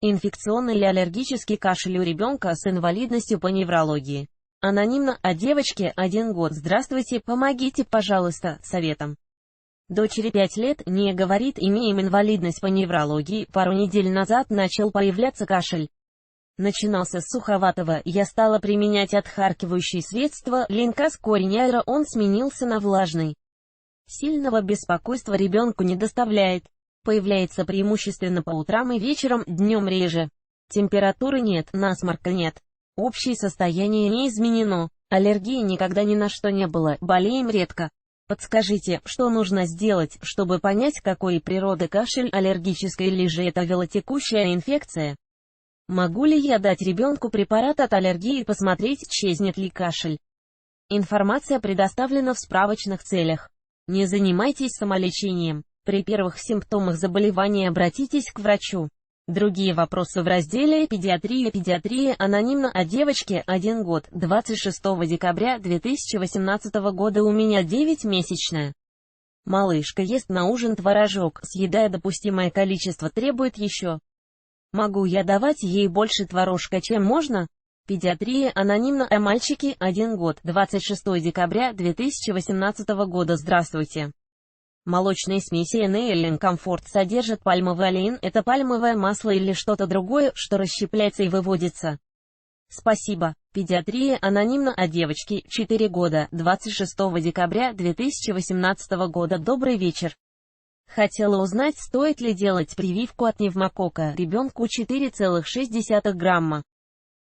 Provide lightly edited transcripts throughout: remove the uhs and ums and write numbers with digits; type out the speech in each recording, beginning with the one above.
Инфекционный или аллергический кашель у ребенка с инвалидностью по неврологии. Анонимно о девочке 1 год. Здравствуйте, помогите, пожалуйста, советом. Дочери 5 лет, не говорит, имеем инвалидность по неврологии, пару недель назад начал появляться кашель. Начинался с суховатого, я стала применять отхаркивающие средства, линкас корень аэро, он сменился на влажный. Сильного беспокойства ребенку не доставляет. Появляется преимущественно по утрам и вечером, днем реже. Температуры нет, насморка нет. Общее состояние не изменено. Аллергии никогда ни на что не было, болеем редко. Подскажите, что нужно сделать, чтобы понять, какой природы кашель, аллергическая или же это велотекущая инфекция? Могу ли я дать ребенку препарат от аллергии и посмотреть, исчезнет ли кашель? Информация предоставлена в справочных целях. Не занимайтесь самолечением. При первых симптомах заболевания обратитесь к врачу. Другие вопросы в разделе «Педиатрия». Педиатрия анонимно о девочке 1 год, 26 декабря 2018 года у меня 9-месячная. Малышка ест на ужин творожок, съедая допустимое количество, требует еще. Могу я давать ей больше творожка, чем можно? Педиатрия анонимно о мальчике 1 год, 26 декабря 2018 года. Здравствуйте. Молочные смеси Энейлин Комфорт содержат пальмовый олеин, это пальмовое масло или что-то другое, что расщепляется и выводится. Спасибо. Педиатрия анонимно о девочке 4 года, 26 декабря 2018 года. Добрый вечер. Хотела узнать, стоит ли делать прививку от пневмокока ребенку 4,6 грамма,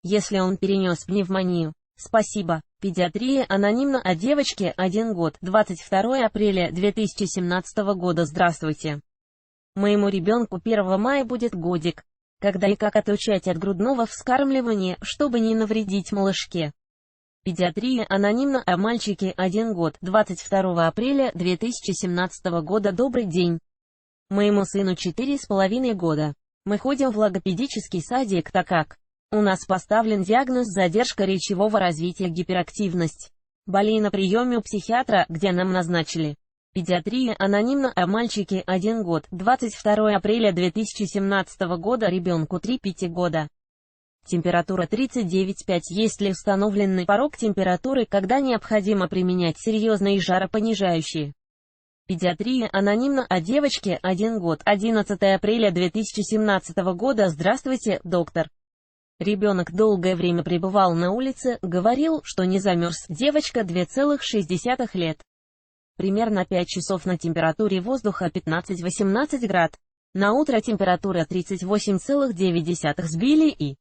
если он перенес пневмонию. Спасибо. Педиатрия анонимно о девочке 1 год, 22 апреля 2017 года. Здравствуйте. Моему ребенку 1 мая будет годик. Когда и как отучать от грудного вскармливания, чтобы не навредить малышке? Педиатрия анонимно о мальчике 1 год, 22 апреля 2017 года. Добрый день. Моему сыну 4,5 года. Мы ходим в логопедический садик, так как у нас поставлен диагноз задержка речевого развития, гиперактивность. Были на приеме у психиатра, где нам назначили. Педиатрия анонимно о мальчике 1 год, 22 апреля 2017 года, ребенку 3-5 года. Температура 39,5. Есть ли установленный порог температуры, когда необходимо применять серьезные жаропонижающие? Педиатрия анонимно о девочке 1 год, 11 апреля 2017 года. Здравствуйте, доктор. Ребенок долгое время пребывал на улице, говорил, что не замерз. Девочка 2,6 лет. Примерно 5 часов на температуре воздуха 15-18 градусов. На утро температура 38,9. Сбили и